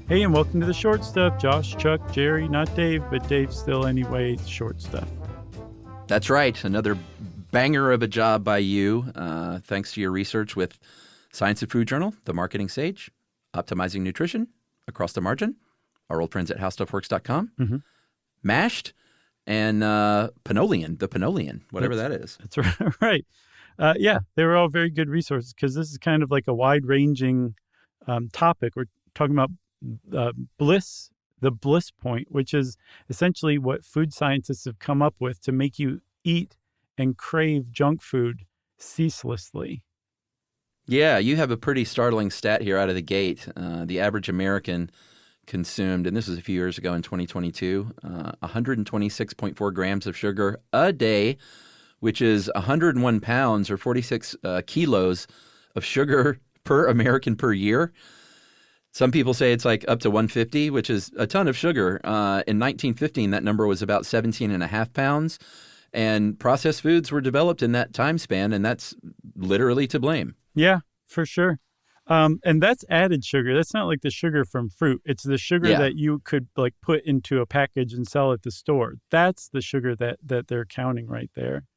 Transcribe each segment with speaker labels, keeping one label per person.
Speaker 1: Hey, and welcome to the Short Stuff. Josh, Chuck, Jerry, not Dave, but Dave still anyway, Short Stuff.
Speaker 2: That's right. Another banger of a job by you. Thanks to your research with Science of Food Journal, The Marketing Sage, Optimizing Nutrition, Across the Margin, our old friends at howstuffworks.com, MASHED, and the Pinolian, whatever that is.
Speaker 1: That's right. Yeah, they were all very good resources because this is kind of like a wide-ranging topic. We're talking about Bliss, the Bliss point, which is essentially what food scientists have come up with to make you eat and crave junk food ceaselessly.
Speaker 2: Yeah, you have a pretty startling stat here out of the gate. The average American consumed, and this was a few years ago in 2022, 126.4 grams of sugar a day, which is 101 pounds or 46 kilos of sugar per American per year. Some people say it's like up to 150, which is a ton of sugar. In 1915, that number was about 17.5 pounds. And processed foods were developed in that time span, and that's literally to blame.
Speaker 1: Yeah, for sure. And that's added sugar. That's not like the sugar from fruit. It's the sugar that you could like put into a package and sell at the store. That's the sugar that they're counting right there.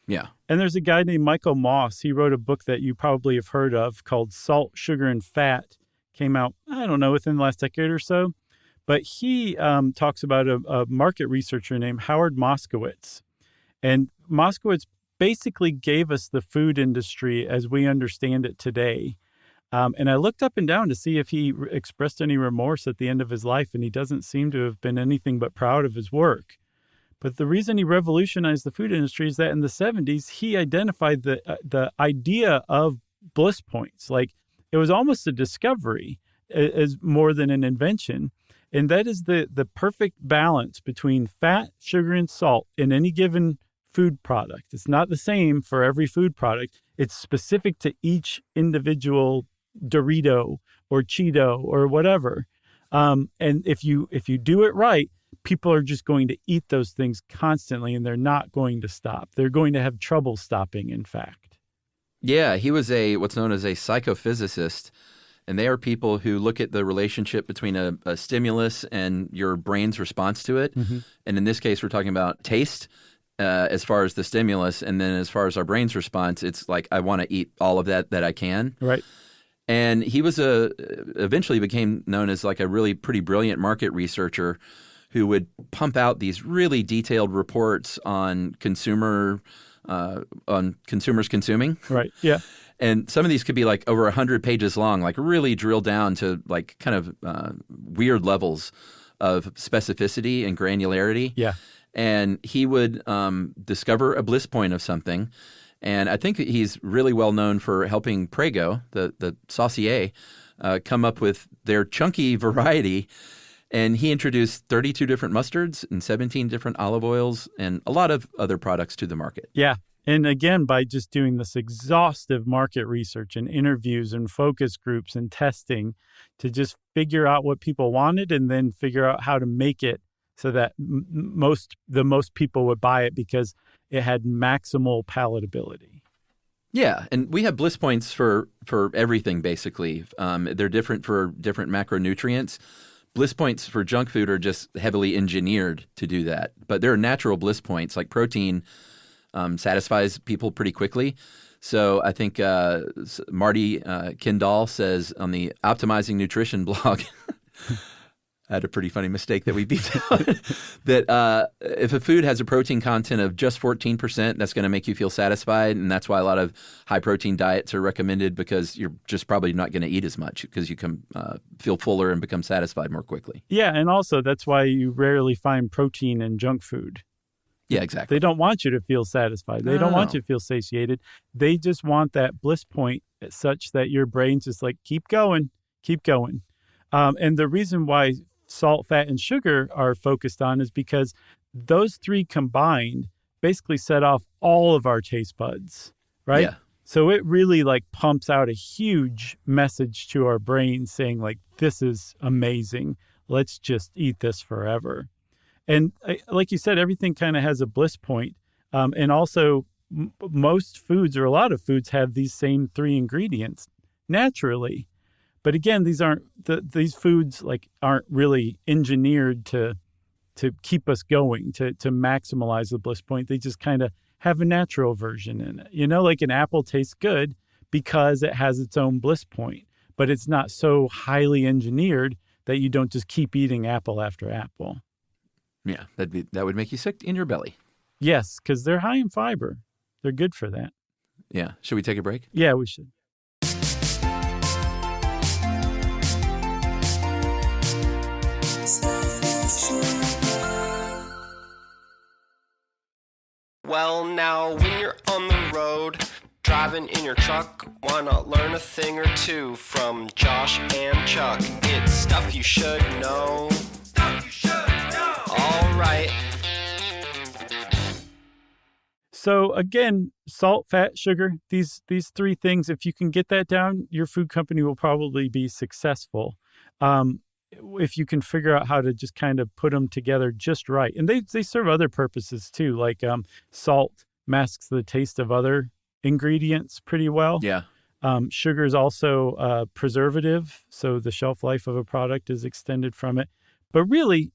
Speaker 2: Yeah.
Speaker 1: And there's a guy named Michael Moss. He wrote a book that you probably have heard of called Salt, Sugar, and Fat. Came out, I don't know, within the last decade or so. But he talks about a market researcher named Howard Moskowitz. And Moskowitz basically gave us the food industry as we understand it today. And I looked up and down to see if he expressed any remorse at the end of his life, and he doesn't seem to have been anything but proud of his work. But the reason he revolutionized the food industry is that in the 70s, he identified the idea of bliss points. Like, it was almost a discovery as more than an invention. And that is the perfect balance between fat, sugar, and salt in any given food product. It's not the same for every food product. It's specific to each individual Dorito or Cheeto or whatever. And if you do it right, people are just going to eat those things constantly, and they're not going to stop. They're going to have trouble stopping, in fact.
Speaker 2: Yeah, he was what's known as a psychophysicist, and they are people who look at the relationship between a stimulus and your brain's response to it. Mm-hmm. And in this case, we're talking about taste as far as the stimulus, and then as far as our brain's response, it's like, I want to eat all of that I can.
Speaker 1: Right.
Speaker 2: And he was eventually became known as like a really pretty brilliant market researcher who would pump out these really detailed reports on consumers consuming.
Speaker 1: Right. Yeah.
Speaker 2: And some of these could be like over 100 pages long, like really drill down to like kind of weird levels of specificity and granularity.
Speaker 1: Yeah.
Speaker 2: And he would discover a bliss point of something. And I think that he's really well known for helping Prego, the saucier, come up with their chunky variety. And he introduced 32 different mustards and 17 different olive oils and a lot of other products to the market.
Speaker 1: Yeah. And again, by just doing this exhaustive market research and interviews and focus groups and testing to just figure out what people wanted and then figure out how to make it so that the most people would buy it because it had maximal palatability.
Speaker 2: Yeah, and we have bliss points for everything, basically. They're different for different macronutrients. Bliss points for junk food are just heavily engineered to do that. But there are natural bliss points, like protein satisfies people pretty quickly. So I think Marty Kindall says on the Optimizing Nutrition blog, I had a pretty funny mistake that we beefed out, that if a food has a protein content of just 14%, that's going to make you feel satisfied. And that's why a lot of high-protein diets are recommended, because you're just probably not going to eat as much because you can feel fuller and become satisfied more quickly.
Speaker 1: Yeah, and also that's why you rarely find protein in junk food.
Speaker 2: Yeah, exactly.
Speaker 1: They don't want you to feel satisfied. They don't want you to feel satiated. They just want that bliss point such that your brain's just like, keep going, keep going. And the reason why salt, fat, and sugar are focused on is because those three combined basically set off all of our taste buds, right?
Speaker 2: Yeah.
Speaker 1: So it really like pumps out a huge message to our brain saying like, this is amazing. Let's just eat this forever. And like you said, everything kind of has a bliss point. And also most foods or a lot of foods have these same three ingredients naturally. But again, these foods aren't really engineered to keep us going, to maximize the bliss point. They just kind of have a natural version in it. Like an apple tastes good because it has its own bliss point, but it's not so highly engineered that you don't just keep eating apple after apple.
Speaker 2: Yeah, that would make you sick in your belly.
Speaker 1: Yes, because they're high in fiber. They're good for that.
Speaker 2: Yeah. Should we take a break?
Speaker 1: Yeah, we should.
Speaker 3: Well, now when you're on the road, driving in your truck, why not learn a thing or two from Josh and Chuck? It's stuff you should know. Stuff you should know. All right.
Speaker 1: So again, salt, fat, sugar, these three things, if you can get that down, your food company will probably be successful. If you can figure out how to just kind of put them together just right. And they serve other purposes too, like salt masks the taste of other ingredients pretty well.
Speaker 2: Yeah.
Speaker 1: Sugar is also a preservative, so the shelf life of a product is extended from it. But really,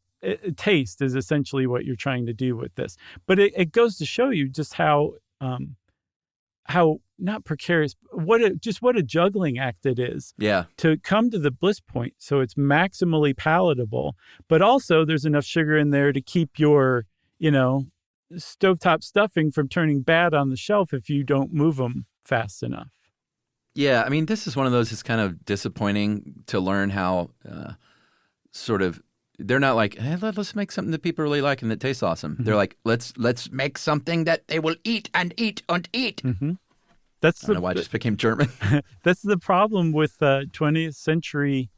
Speaker 1: taste is essentially what you're trying to do with this. But it goes to show you just how not precarious, what a juggling act it is.
Speaker 2: Yeah.
Speaker 1: To come to the bliss point so it's maximally palatable, but also there's enough sugar in there to keep your, stovetop stuffing from turning bad on the shelf if you don't move them fast enough.
Speaker 2: Yeah, I mean, this is one of those that's kind of disappointing to learn how they're not like, hey, let's make something that people really like and that tastes awesome. Mm-hmm. They're like, let's make something that they will eat and eat and eat.
Speaker 1: Mm-hmm.
Speaker 2: I don't know why I just became German.
Speaker 1: That's the problem with 20th century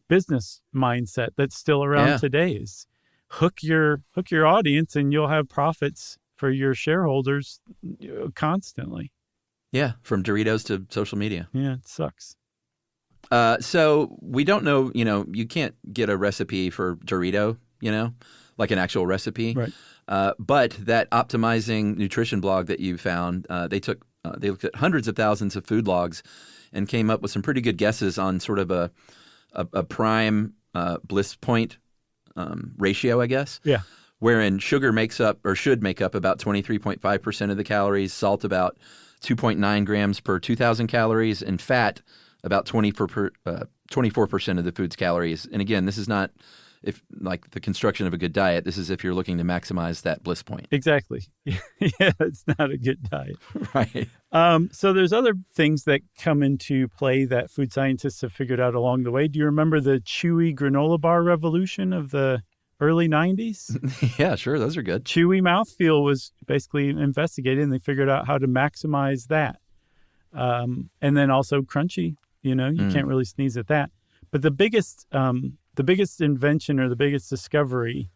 Speaker 1: business mindset that's still around today is hook your audience and you'll have profits for your shareholders constantly.
Speaker 2: Yeah, from Doritos to social media.
Speaker 1: Yeah, it sucks.
Speaker 2: So we don't know, you can't get a recipe for Dorito, like an actual recipe.
Speaker 1: Right.
Speaker 2: But that optimizing nutrition blog that you found, they looked at hundreds of thousands of food logs and came up with some pretty good guesses on sort of a prime bliss point ratio, I guess.
Speaker 1: Yeah.
Speaker 2: Wherein sugar makes up or should make up about 23.5% of the calories, salt about 2.9 grams per 2,000 calories, and fat about 24% of the food's calories. And again, this is not like the construction of a good diet. This is if you're looking to maximize that bliss point.
Speaker 1: Exactly. Yeah, it's not a good diet.
Speaker 2: Right.
Speaker 1: So there's other things that come into play that food scientists have figured out along the way. Do you remember the chewy granola bar revolution of the early 90s?
Speaker 2: Yeah, sure. Those are good.
Speaker 1: Chewy mouthfeel was basically investigated, and they figured out how to maximize that. And then also crunchy, you can't really sneeze at that. But the biggest invention or the biggest discovery,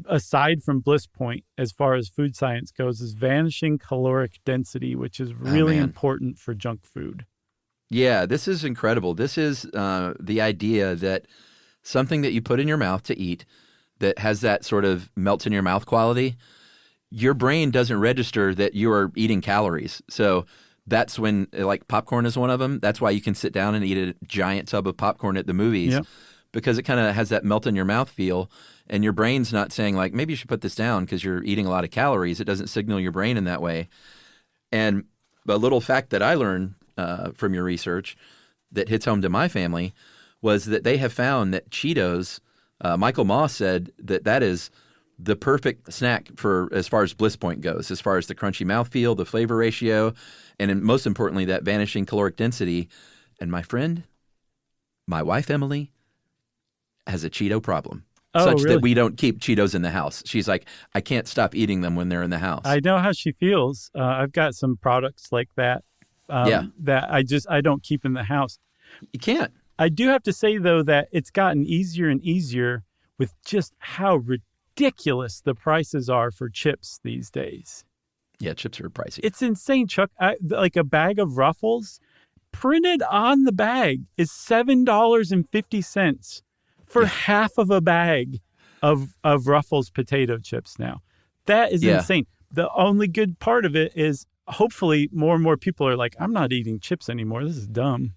Speaker 1: aside from bliss point, as far as food science goes, is vanishing caloric density, which is really important for junk food.
Speaker 2: Yeah, this is incredible. This is the idea that something that you put in your mouth to eat that has that sort of melts in your mouth quality, your brain doesn't register that you are eating calories. So that's when, like, popcorn is one of them. That's why you can sit down and eat a giant tub of popcorn at the movies.
Speaker 1: Yep.
Speaker 2: Because it kind of has that melt in your mouth feel, and your brain's not saying, like, maybe you should put this down because you're eating a lot of calories. It doesn't signal your brain in that way. And a little fact that I learned from your research that hits home to my family was that they have found that Cheetos, Michael Moss said that is the perfect snack for as far as bliss point goes, as far as the crunchy mouthfeel, the flavor ratio, and most importantly, that vanishing caloric density. And my friend, my wife, Emily, has a Cheeto problem. Such
Speaker 1: really?
Speaker 2: That we don't keep Cheetos in the house. She's like, I can't stop eating them when they're in the house.
Speaker 1: I know how she feels. I've got some products like that that I don't keep in the house.
Speaker 2: You can't.
Speaker 1: I do have to say, though, that it's gotten easier and easier with just how ridiculous the prices are for chips these days.
Speaker 2: Yeah, chips are pricey.
Speaker 1: It's insane, Chuck. Like a bag of Ruffles, printed on the bag is $7.50 for half of a bag of Ruffles potato chips now. That is insane. The only good part of it is hopefully more and more people are like, I'm not eating chips anymore. This is dumb.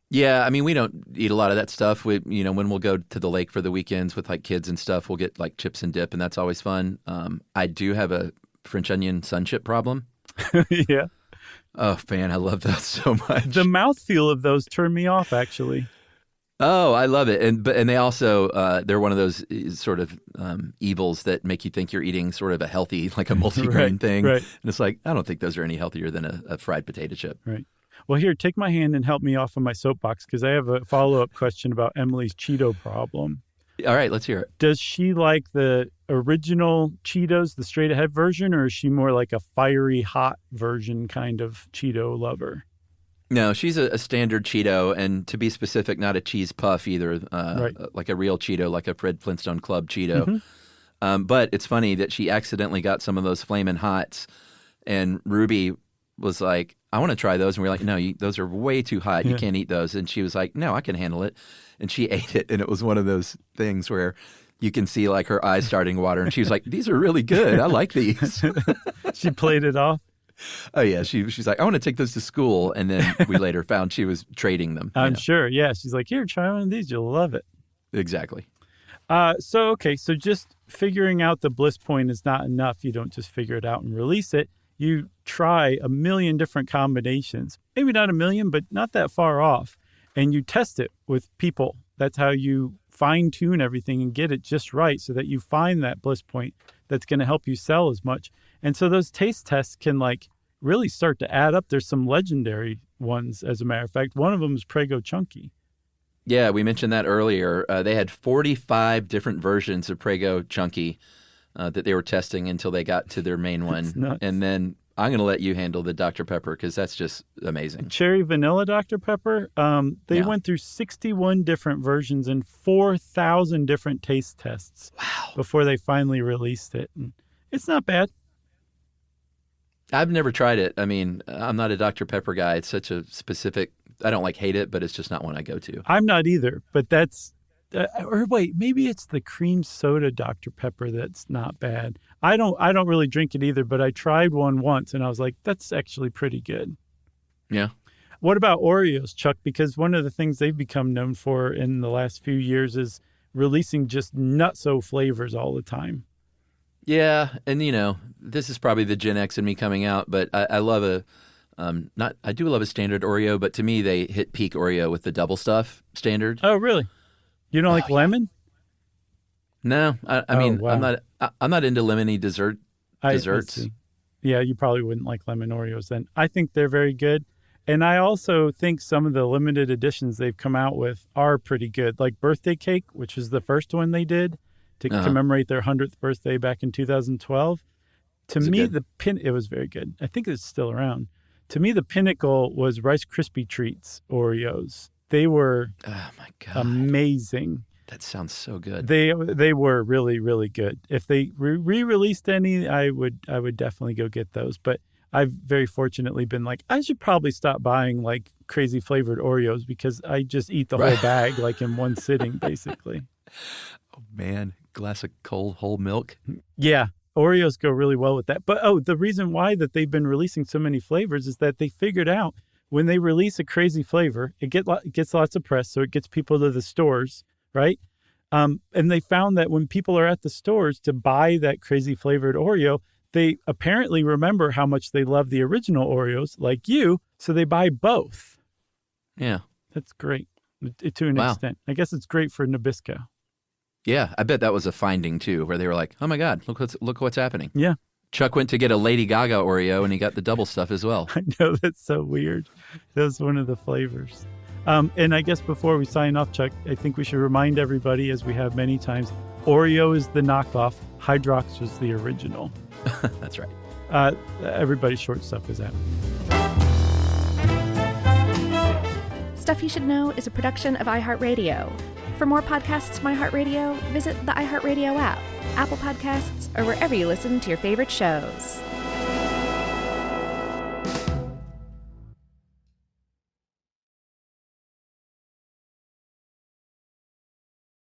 Speaker 2: Yeah, I mean, we don't eat a lot of that stuff. When we'll go to the lake for the weekends with like kids and stuff, we'll get like chips and dip, and that's always fun. I do have a French onion sun chip problem.
Speaker 1: Yeah.
Speaker 2: Oh man, I love those so much.
Speaker 1: The mouthfeel of those turned me off, actually.
Speaker 2: Oh, I love it, and they also they're one of those sort of evils that make you think you're eating sort of a healthy, like a multigrain thing,
Speaker 1: right.
Speaker 2: And it's like I don't think those are any healthier than a fried potato chip.
Speaker 1: Right. Well, here, take my hand and help me off of my soapbox because I have a follow-up question about Emily's Cheeto problem.
Speaker 2: All right, let's hear it.
Speaker 1: Does she like the original Cheetos, the straight-ahead version, or is she more like a fiery, hot version kind of Cheeto lover?
Speaker 2: No, she's a standard Cheeto, and to be specific, not a cheese puff either,
Speaker 1: Right.
Speaker 2: like a real Cheeto, like a Fred Flintstone Club Cheeto.
Speaker 1: Mm-hmm.
Speaker 2: But it's funny that she accidentally got some of those Flamin' Hots, and Ruby was like, I want to try those. And we were like, no, those are way too hot. You can't eat those. And she was like, no, I can handle it. And she ate it. And it was one of those things where you can see like her eyes starting to water. And she was like, these are really good. I like these.
Speaker 1: She played it off?
Speaker 2: Oh, yeah. She's like, I want to take those to school. And then we later found she was trading them.
Speaker 1: I'm sure. Yeah. She's like, here, try one of these. You'll love it.
Speaker 2: Exactly.
Speaker 1: So just figuring out the bliss point is not enough. You don't just figure it out and release it. You try a million different combinations, maybe not a million, but not that far off. And you test it with people. That's how you fine tune everything and get it just right so that you find that bliss point that's going to help you sell as much. And so those taste tests can like really start to add up. There's some legendary ones, as a matter of fact. One of them is Prego Chunky.
Speaker 2: Yeah, we mentioned that earlier. They had 45 different versions of Prego Chunky that they were testing until they got to their main one. And then I'm going to let you handle the Dr. Pepper because that's just amazing.
Speaker 1: Cherry Vanilla Dr. Pepper, they went through 61 different versions and 4,000 different taste tests before they finally released it. And it's not bad.
Speaker 2: I've never tried it. I mean, I'm not a Dr. Pepper guy. It's such a specific, I don't like hate it, but it's just not one I go to.
Speaker 1: I'm not either, but that's, or wait, maybe it's the cream soda Dr. Pepper that's not bad. I don't really drink it either, but I tried one once and I was like, that's actually pretty good.
Speaker 2: Yeah.
Speaker 1: What about Oreos, Chuck? Because one of the things they've become known for in the last few years is releasing just nutso flavors all the time.
Speaker 2: Yeah, and this is probably the Gen X in me coming out, but I love I do love a standard Oreo, but to me they hit peak Oreo with the double stuff standard.
Speaker 1: Oh, really? You don't like lemon?
Speaker 2: No, I mean,
Speaker 1: wow.
Speaker 2: I'm not into lemony desserts.
Speaker 1: I see. Yeah, you probably wouldn't like lemon Oreos then. I think they're very good. And I also think some of the limited editions they've come out with are pretty good. Like Birthday Cake, which is the first one they did to commemorate their 100th birthday back in 2012. To me, it was very good. I think it's still around. To me, the pinnacle was Rice Krispie Treats Oreos. They were amazing.
Speaker 2: That sounds so good.
Speaker 1: They were really, really good. If they re-released any, I would definitely go get those. But I've very fortunately been like, I should probably stop buying like crazy flavored Oreos because I just eat the whole bag like in one sitting, basically.
Speaker 2: Oh man, glass of cold whole milk.
Speaker 1: Yeah, Oreos go really well with that. But the reason why that they've been releasing so many flavors is that they figured out when they release a crazy flavor, it gets lots of press, so it gets people to the stores, right? And they found that when people are at the stores to buy that crazy flavored Oreo, they apparently remember how much they love the original Oreos, like you, so they buy both.
Speaker 2: Yeah.
Speaker 1: That's great to an extent. I guess it's great for Nabisco.
Speaker 2: Yeah, I bet that was a finding, too, where they were like, oh, my God, look what's happening.
Speaker 1: Yeah.
Speaker 2: Chuck went to get a Lady Gaga Oreo, and he got the double stuff as well.
Speaker 1: I know, that's so weird. That was one of the flavors. And I guess before we sign off, Chuck, I think we should remind everybody, as we have many times, Oreo is the knockoff. Hydrox was the original.
Speaker 2: That's right.
Speaker 1: Everybody's short stuff is out.
Speaker 4: Stuff You Should Know is a production of iHeartRadio. For more podcasts from iHeartRadio, visit the iHeartRadio app, Apple Podcasts, or wherever you listen to your favorite shows.